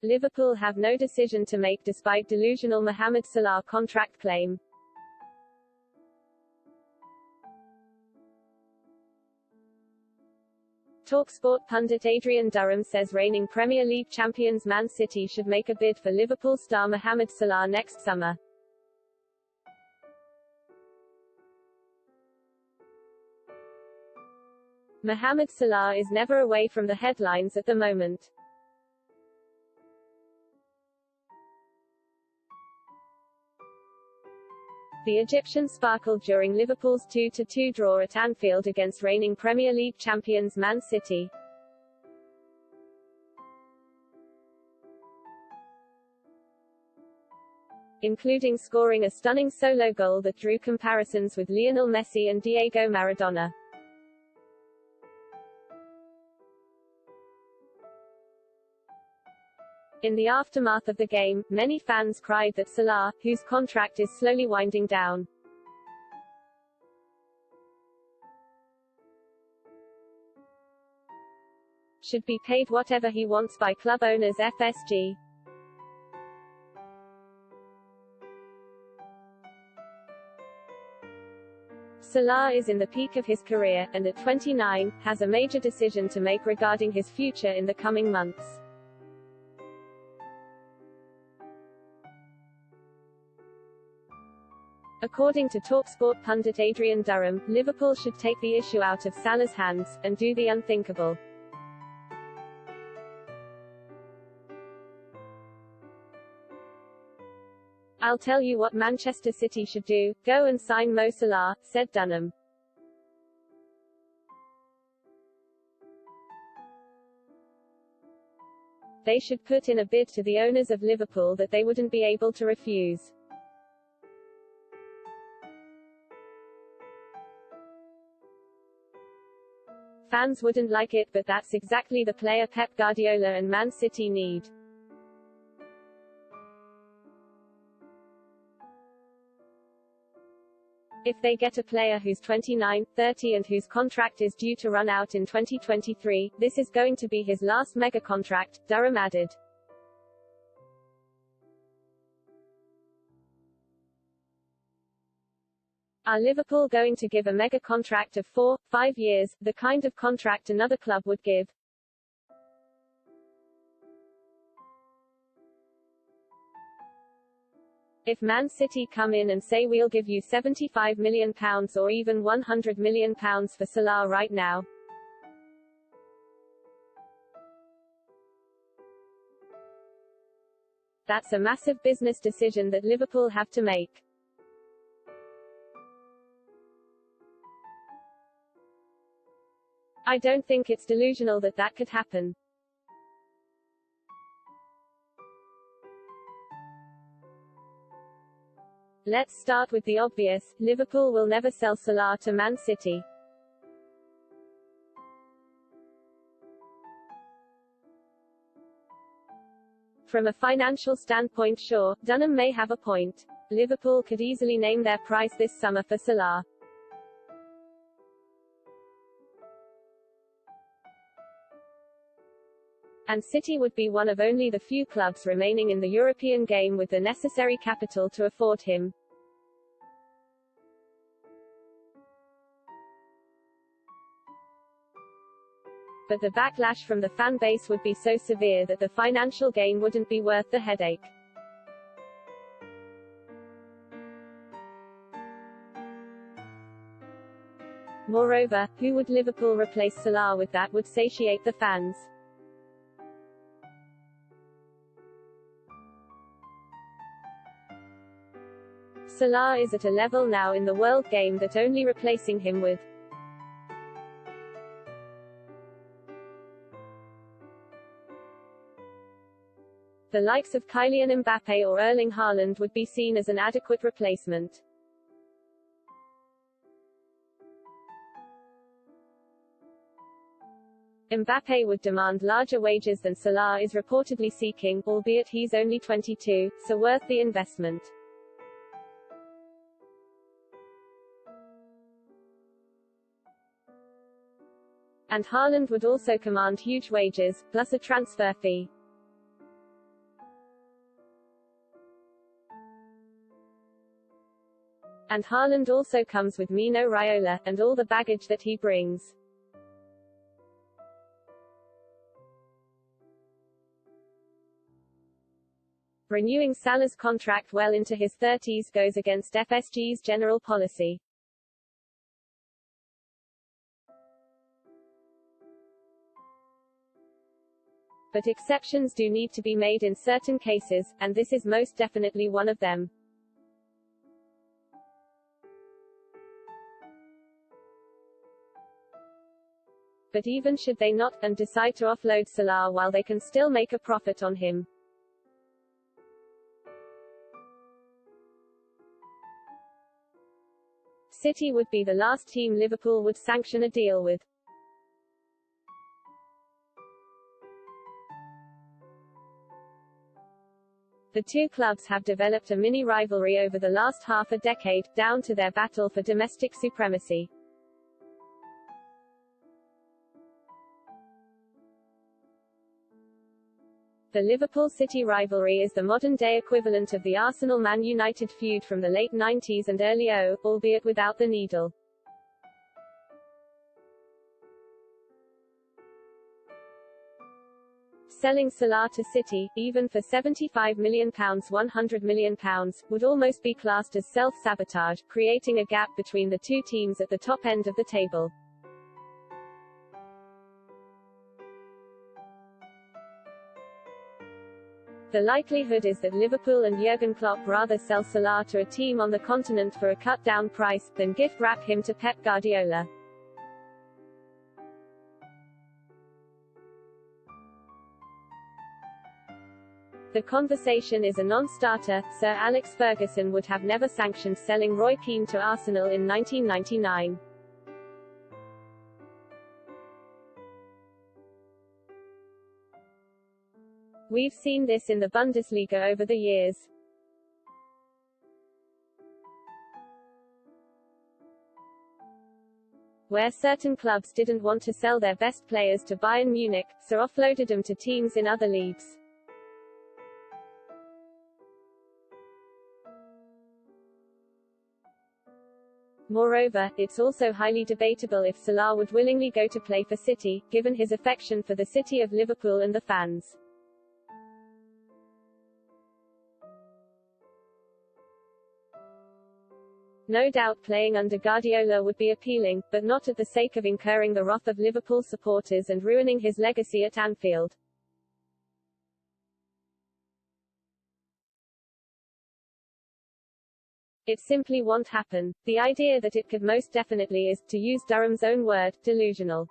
Liverpool have no decision to make despite delusional Mohamed Salah contract claim. TalkSport pundit Adrian Durham says reigning Premier League champions Man City should make a bid for Liverpool star Mohamed Salah next summer. Mohamed Salah is never away from the headlines at the moment. The Egyptian sparkled during Liverpool's 2-2 draw at Anfield against reigning Premier League champions Man City. Including scoring a stunning solo goal that drew comparisons with Lionel Messi and Diego Maradona. In the aftermath of the game, many fans cried that Salah, whose contract is slowly winding down, should be paid whatever he wants by club owners FSG. Salah is in the peak of his career, and at 29, has a major decision to make regarding his future in the coming months. According to TalkSport pundit Adrian Durham, Liverpool should take the issue out of Salah's hands, and do the unthinkable. "I'll tell you what Manchester City should do, go and sign Mo Salah," said Durham. "They should put in a bid to the owners of Liverpool that they wouldn't be able to refuse. Fans wouldn't like it, but that's exactly the player Pep Guardiola and Man City need." If they get a player who's 29, 30 and whose contract is due to run out in 2023, this is going to be his last mega contract, Durham added. Are Liverpool going to give a mega contract of 4-5 years, the kind of contract another club would give? If Man City come in and say we'll give you £75 million or even £100 million for Salah right now, that's a massive business decision that Liverpool have to make. I don't think it's delusional that that could happen. Let's start with the obvious, Liverpool will never sell Salah to Man City. From a financial standpoint, sure, Durham may have a point. Liverpool could easily name their price this summer for Salah. And City would be one of only the few clubs remaining in the European game with the necessary capital to afford him. But the backlash from the fan base would be so severe that the financial gain wouldn't be worth the headache. Moreover, who would Liverpool replace Salah with that would satiate the fans? Salah is at a level now in the world game that only replacing him with the likes of Kylian Mbappe or Erling Haaland would be seen as an adequate replacement. Mbappe would demand larger wages than Salah is reportedly seeking, albeit he's only 22, so worth the investment. And Haaland would also command huge wages, plus a transfer fee. And Haaland also comes with Mino Raiola, and all the baggage that he brings. Renewing Salah's contract well into his 30s goes against FSG's general policy. But exceptions do need to be made in certain cases, and this is most definitely one of them. But even should they not, and decide to offload Salah while they can still make a profit on him. City would be the last team Liverpool would sanction a deal with. The two clubs have developed a mini rivalry over the last half a decade, down to their battle for domestic supremacy. The Liverpool-City rivalry is the modern-day equivalent of the Arsenal-Man United feud from the late 90s and early 00s, albeit without the needle. Selling Salah to City, even for £75 million £100 million, would almost be classed as self-sabotage, creating a gap between the two teams at the top end of the table. The likelihood is that Liverpool and Jurgen Klopp rather sell Salah to a team on the continent for a cut-down price, than gift-wrap him to Pep Guardiola. The conversation is a non-starter. Sir Alex Ferguson would have never sanctioned selling Roy Keane to Arsenal in 1999. We've seen this in the Bundesliga over the years. Where certain clubs didn't want to sell their best players to Bayern Munich, so offloaded them to teams in other leagues. Moreover, it's also highly debatable if Salah would willingly go to play for City, given his affection for the city of Liverpool and the fans. No doubt playing under Guardiola would be appealing, but not at the sake of incurring the wrath of Liverpool supporters and ruining his legacy at Anfield. It simply won't happen. The idea that it could most definitely is, to use Durham's own word, delusional.